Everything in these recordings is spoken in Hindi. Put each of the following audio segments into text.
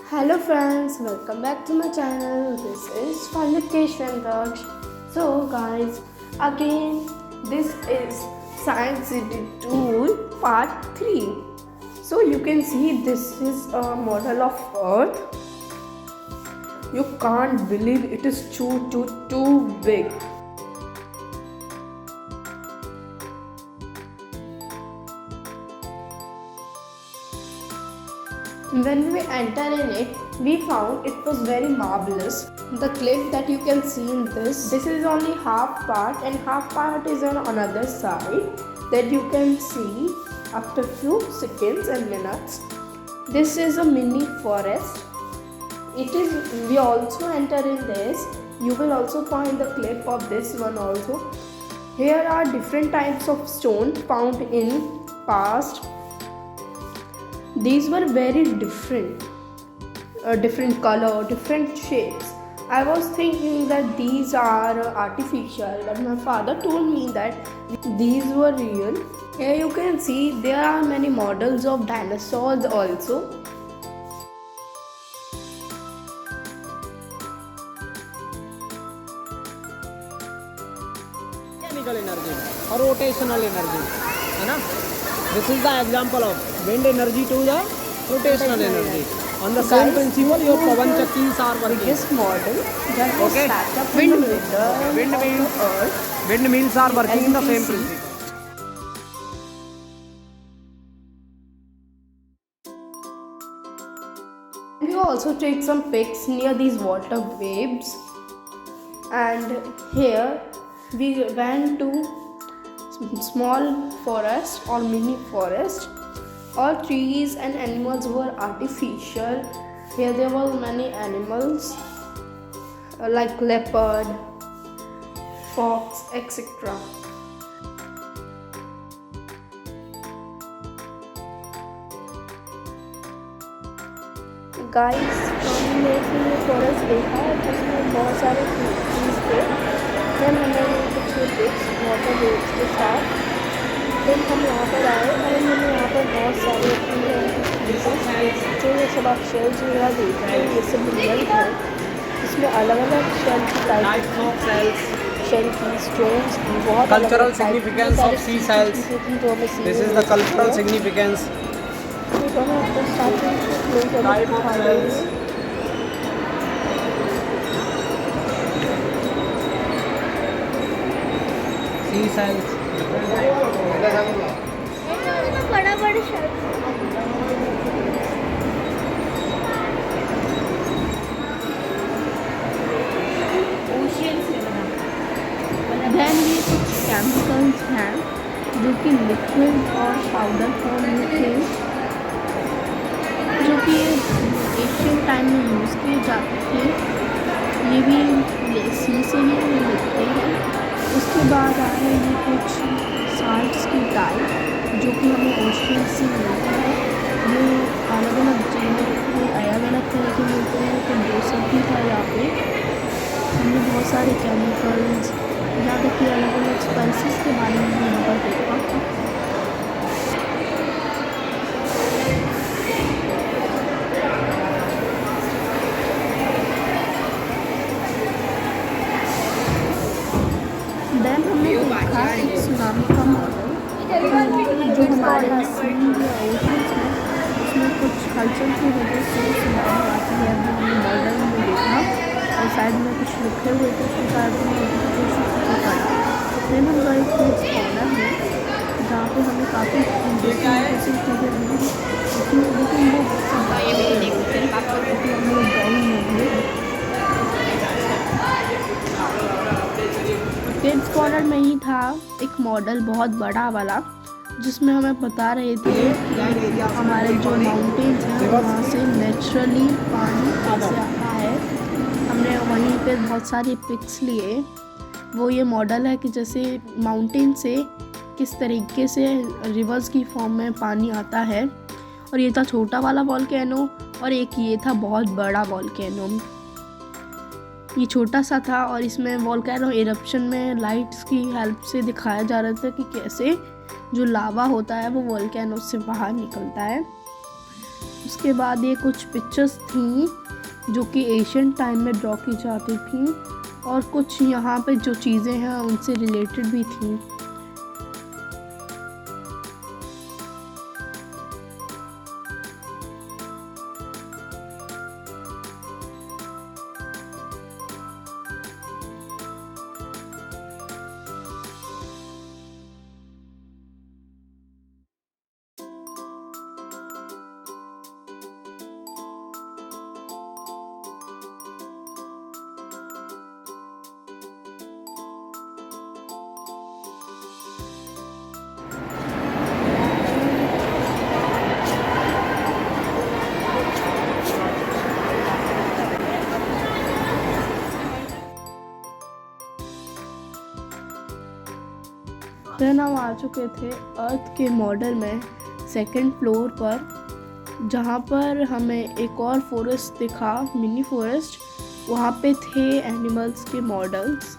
Hello friends, welcome back to my channel. This is Fun with Kesh and Daksh. So guys, again this is Science City Tour Part 3. So you can see this is a model of Earth. You can't believe it is too big. When we enter in it, we found it was very marvelous. The clip that you can see in this is only half part and half part is on another side that you can see after few seconds and minutes. This is a mini forest. We also enter in this. You will also find the clip of this one also. Here are different types of stone found in past. These were very different color, different shapes. I was thinking that these are artificial, but my father told me that these were real. Here you can see there are many models of dinosaurs also. Mechanical energy or rotational energy, है ना? This is the example of wind energy to the rotational energy. On the same principle, your Pavan Chakkis are working. This model that was Okay. stacked up Wind in the wheels. middle Wind of wheels. the earth. Windmills are working in the As you same can see. principle. We also take some pics near these water waves, and here we went to small forest or mini forest. All trees and animals were artificial. Here there were many animals like leopard, fox, etc. Guys हमने इसमें फॉरेस्ट देखा जिसमें बहुत सारे ट्रीज थे। फिर हमने कुछ पिक्स वाटर वेव्स के साथ फिर हम यहाँ पर आए और हमने यहाँ पर बहुत सारे जो ये सब आप शेल्स वगैरह देख रहे हैं ये सब रियल है। इसमें अलग अलग शेल की टाइप शेल की स्टोन्स की बहुत Cultural significance of sea shells. This is the cultural significance. Type of cells. Sea cells. बड़ा बड़ा देन ये कुछ केमिकल्स हैं जो कि लिक्विड और पाउडर फॉर्म में थे जो कि एशियन टाइम में यूज़ किए जाते थे। ये भी सी से ही मिलते हैं। उसके बाद आ रहे हैं कुछ साल्ट्स की टाइप जो कि हमें ओशियन से मिलते हैं। ये अलग अलग जगह अलग अलग तरह के मिलते हैं। तो वो सब भी था यहाँ पे। हमने बहुत सारे केमिकल्स यहाँ तक कि अलग अलग स्पाइसेस के बारे में भी यहाँ पर देखा। देन हमने देखा एक सुनामी का मॉडल जो हमारे सी या ओशंस में उसमें कुछ हलचल की वजह से सुनामी आती है। वो हमने मॉडल में देखा और साइड में कुछ लिखे हुए थे उसके साथ में नोटिफिकेशन को पढ़ा। फिर हम गए थे एक्सप्लोरर में जहाँ पे हमें काफ़ी इंटरेस्टिंग चीज़ें मिली लेकिन वो सब क्योंकि हम लोग ड्राइंग में थे। किड्स कॉर्नर में ही था एक मॉडल बहुत बड़ा वाला जिसमें हमें बता रहे थे कि हमारे जो माउंटेन्स हैं वहाँ से नेचुरली पानी कैसे आता है। हमने वहीं पे बहुत सारे पिक्स लिए। वो ये मॉडल है कि जैसे माउंटेन से किस तरीके से रिवर्स की फॉर्म में पानी आता है। और ये था छोटा वाला वॉल्केनो और एक ये था बहुत बड़ा वॉल्केनो। ये छोटा सा था और इसमें वॉल्केनो इरप्शन में लाइट्स की हेल्प से दिखाया जा रहा था कि कैसे जो लावा होता है वो वॉल्केनो से बाहर निकलता है। उसके बाद ये कुछ पिक्चर्स थी जो कि एशियन टाइम में ड्रॉ की जाती थी, और कुछ यहाँ पे जो चीज़ें हैं उनसे रिलेटेड भी थी। फिर हम आ चुके थे अर्थ के मॉडल में सेकंड फ्लोर पर, जहाँ पर हमें एक और फॉरेस्ट दिखा, मिनी फॉरेस्ट। वहाँ पे थे एनिमल्स के मॉडल्स।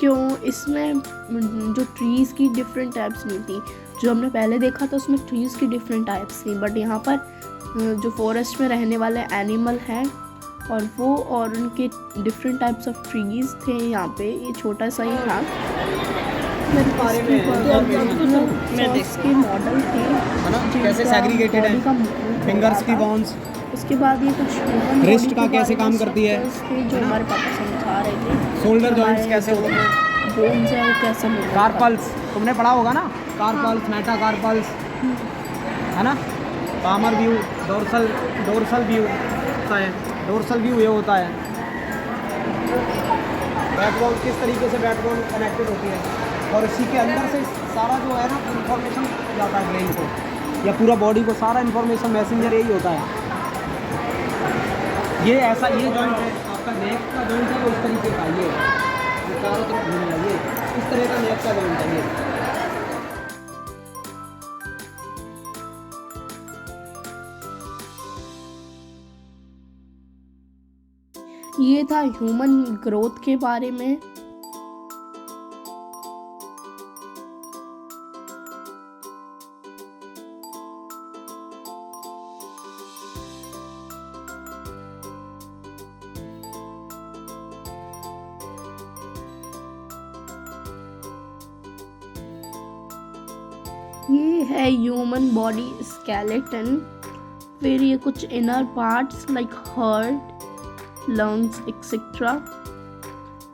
क्यों, इसमें जो ट्रीज़ की डिफरेंट टाइप्स नहीं थी। जो हमने पहले देखा था उसमें ट्रीज़ की डिफरेंट टाइप्स थी, बट यहाँ पर जो फॉरेस्ट में रहने वाले एनिमल हैं और वो और उनके डिफरेंट टाइप्स ऑफ ट्रीज़ थे। यहाँ पे ये छोटा सा ही था। बारे में के मॉडल थे है ना, कैसे सेग्रीगेटेड है, फिंगर्स की बोन्स। उसके बाद ये कुछ रिस्ट का कैसे काम करती है, जो हमारे पापा समझा रहे थे। शोल्डर जॉइंट्स कैसे होते हैं, बोन्स है वो कैसे मिलते हैं। कार्पल्स तुमने पढ़ा होगा ना, कार्पल्स, मेटाकार्पल्स, है ना। पामर व्यू, डोर्सल व्यू होता है। डोर्सल व्यू ये होता है। बैकबोन किस तरीके से बैकबोन कनेक्टेड होती है, और इसी के अंदर से सारा जो है ना इन्फॉर्मेशन जाता है ब्रेन को या पूरा बॉडी को, सारा इन्फॉर्मेशन मैसेंजर यही होता है। ये ऐसा, ये जॉइंट है आपका नेक का जॉइंट है, वो इस तरीके का ये चारों तरफ घूमने लगे, इस तरह का नेक का जॉइंट है ये था ह्यूमन ग्रोथ के बारे में। ये है ह्यूमन बॉडी स्केलेटन। फिर ये कुछ inner parts like heart, lungs, etc.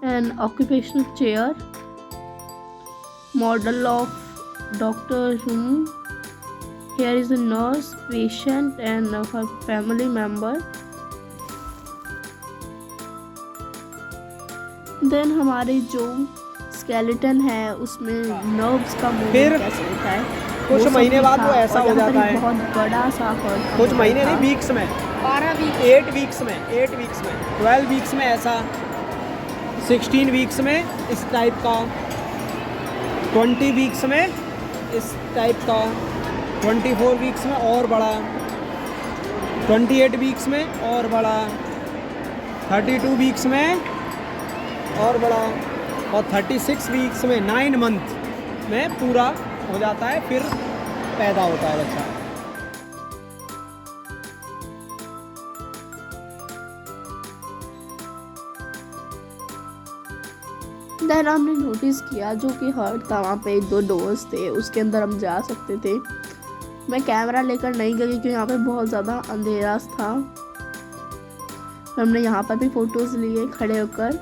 An occupational chair, model of Dr. Who. Here is a nurse, patient and her family member. Then हमारे जो skeleton है उसमें nerves का movement कैसे होता है। कुछ महीने बाद वो ऐसा हो जाता है, बहुत बड़ा सा कुछ महीने नहीं, वीक्स में, 8 वीक्स में, 12 वीक्स में ऐसा, 16 वीक्स में इस टाइप का, 20 वीक्स में इस टाइप का, 24 वीक्स में और बड़ा, 28 वीक्स में और बड़ा, 32 वीक्स में और बड़ा, और 36 वीक्स में 9 मंथ में पूरा हो जाता है, फिर पैदा होता है बच्चा। देन हमने नोटिस किया जो कि हर्ट था, वहाँ पे 2 डोर्स थे, उसके अंदर हम जा सकते थे। मैं कैमरा लेकर नहीं गई क्योंकि यहाँ पे बहुत ज़्यादा अंधेरा था। हमने यहाँ पर भी फ़ोटोज़ लिए खड़े होकर।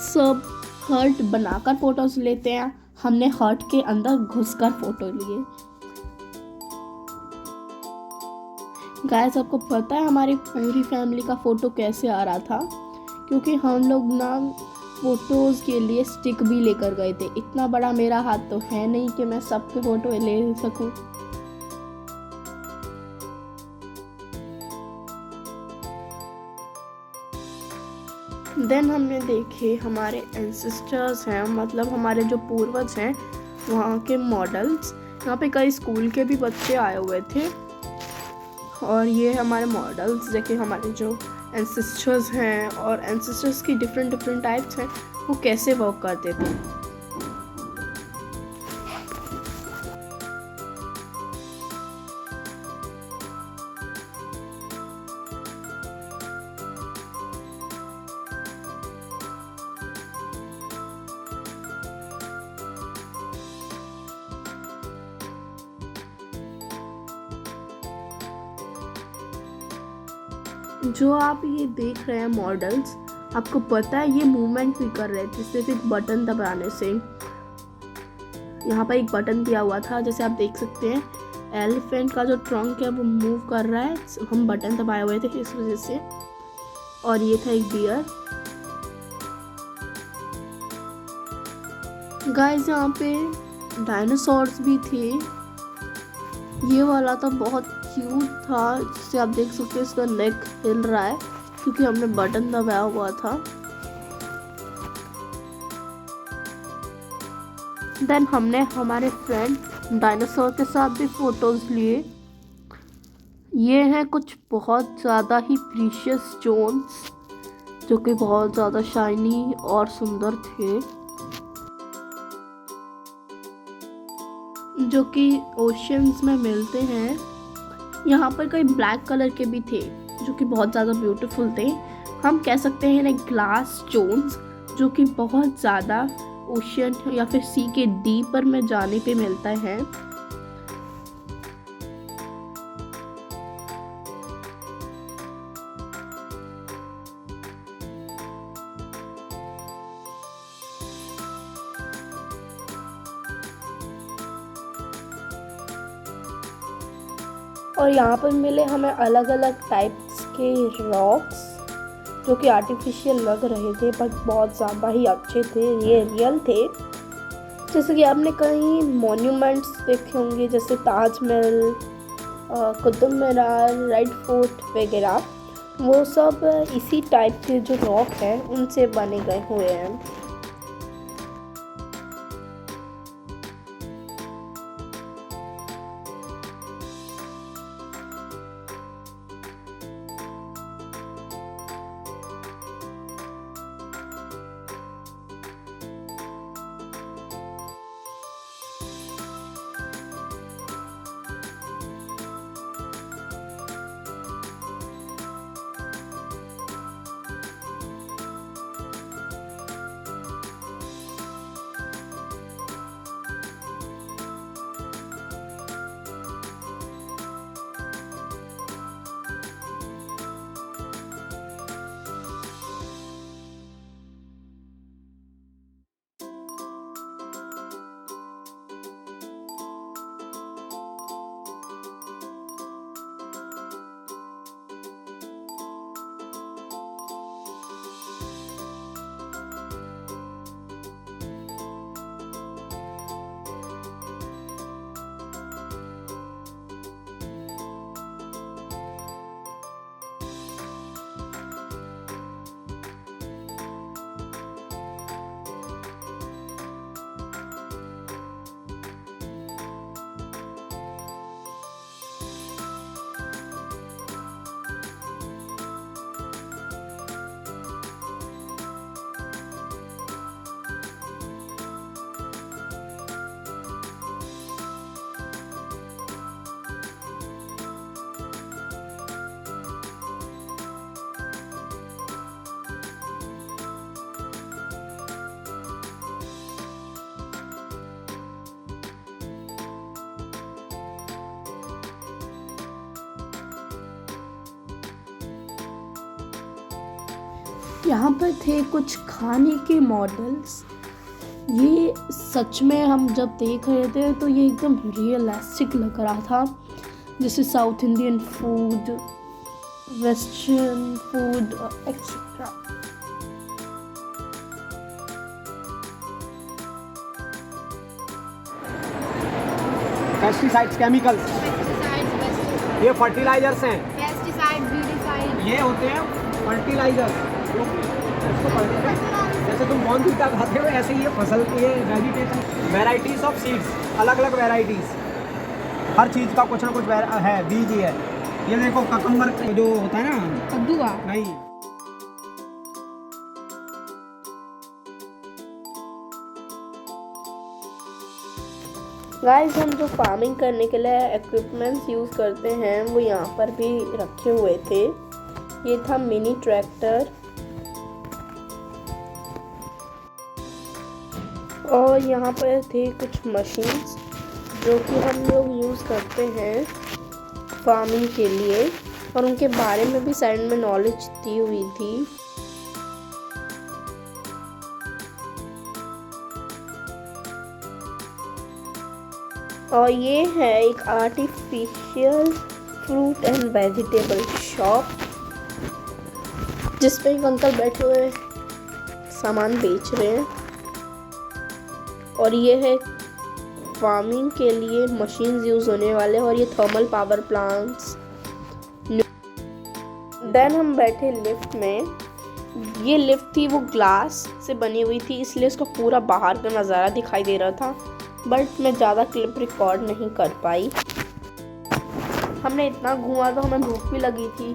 सब हर्ट बनाकर फ़ोटोज़ लेते हैं, हमने हर्ट के अंदर घुसकर फ़ोटो लिए। गाइस, आपको पता है हमारी पूरी फैमिली का फ़ोटो कैसे आ रहा था? क्योंकि हम लोग ना फ़ोटोज़ के लिए स्टिक भी लेकर गए थे। इतना बड़ा मेरा हाथ तो है नहीं कि मैं सबके फ़ोटो ले सकूं। देन हमने देखे हमारे एंसेस्टर्स हैं, मतलब हमारे जो पूर्वज हैं वहाँ के मॉडल्स। यहाँ पे कई स्कूल के भी बच्चे आए हुए थे, और ये हमारे मॉडल्स देखे हमारे जो एंसेस्टर्स हैं, और एंसेस्टर्स की डिफरेंट टाइप्स हैं, वो कैसे वर्क करते थे। जो आप ये देख रहे हैं मॉडल्स, आपको पता है ये मूवमेंट भी कर रहे थे सिर्फ एक बटन दबाने से। यहाँ पर एक बटन दिया हुआ था, जैसे आप देख सकते हैं एलिफेंट का जो ट्रंक है वो मूव कर रहा है, हम बटन दबाए हुए थे इस वजह से। और ये था एक डियर। गाइस यहाँ पे डायनासोर्स भी थे। ये वाला तो बहुत क्यूट था, जिससे आप देख सकते हैं इसका नेक हिल रहा है क्योंकि हमने बटन दबाया हुआ था। देन हमने हमारे फ्रेंड डायनासोर के साथ भी फोटोज लिए। ये हैं कुछ बहुत ज़्यादा ही प्रीशियस स्टोन्स जो कि बहुत ज़्यादा शाइनी और सुंदर थे, जो कि ओशियंस में मिलते हैं। यहाँ पर कई ब्लैक कलर के भी थे जो कि बहुत ज़्यादा ब्यूटीफुल थे। हम कह सकते हैं ना ग्लास स्टोन्स, जो कि बहुत ज़्यादा ओशियन या फिर सी के डीपर में जाने पे मिलता है। और यहाँ पर मिले हमें अलग अलग टाइप्स के रॉक्स जो कि आर्टिफिशियल लग रहे थे पर बहुत ज़्यादा ही अच्छे थे, ये रियल थे। जैसे कि आपने कहीं मॉन्यूमेंट्स देखे होंगे जैसे ताजमहल, कुतुब मीनार, रेड फोर्ट वगैरह, वो सब इसी टाइप के जो रॉक हैं उनसे बने गए हुए हैं। यहाँ पर थे कुछ खाने के मॉडल्स। ये सच में हम जब देख रहे थे तो ये एकदम रियलिस्टिक लग रहा था, जैसे south Indian food, western food etcetera. Pesticides, chemicals, ये फर्टिलाइजर्स हैं। पेस्टिसाइड, वीडिसाइड, ये होते हैं फर्टिलाइजर्स। जैसे तुम बॉर्नवीटा खाते हो ऐसे ही ये फसल के वेजिटेशन, वैराइटीज ऑफ सीड्स, अलग अलग वैराइटीज, हर चीज़ का कुछ ना कुछ है, बीज ही है। ये देखो ककम्बर जो होता है ना, कद्दू का नहीं, गाइस हम जो फार्मिंग करने के लिए इक्विपमेंट्स यूज़ करते हैं वो यहाँ पर भी रखे हुए थे। ये था मिनी ट्रैक्टर और यहाँ पर थे कुछ मशीन्स जो कि हम लोग यूज़ करते हैं फार्मिंग के लिए। और उनके बारे में भी साइड में नॉलेज दी हुई थी। और ये है एक artificial fruit and vegetable shop जिस पे एक अंकल बैठे हुए सामान बेच रहे हैं। और ये है फार्मिंग के लिए मशीन्स यूज़ होने वाले, और ये थर्मल पावर प्लांट्स। देन हम बैठे लिफ्ट में। ये लिफ्ट थी वो ग्लास से बनी हुई थी, इसलिए उसका पूरा बाहर का नज़ारा दिखाई दे रहा था, बट मैं ज़्यादा क्लिप रिकॉर्ड नहीं कर पाई। हमने इतना घूमा तो हमें भूख भी लगी थी।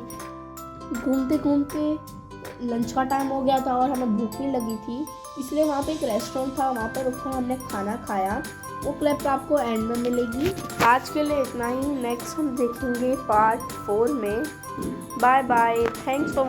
घूमते घूमते लंच का टाइम हो गया था और हमें भूख भी लगी थी, इसलिए वहाँ पे एक रेस्टोरेंट था, वहाँ पर रुककर हमने खाना खाया। वो क्लिप आपको एंड में मिलेगी। आज के लिए इतना ही। नेक्स्ट हम देखेंगे पार्ट 4 में। Bye bye, thanks for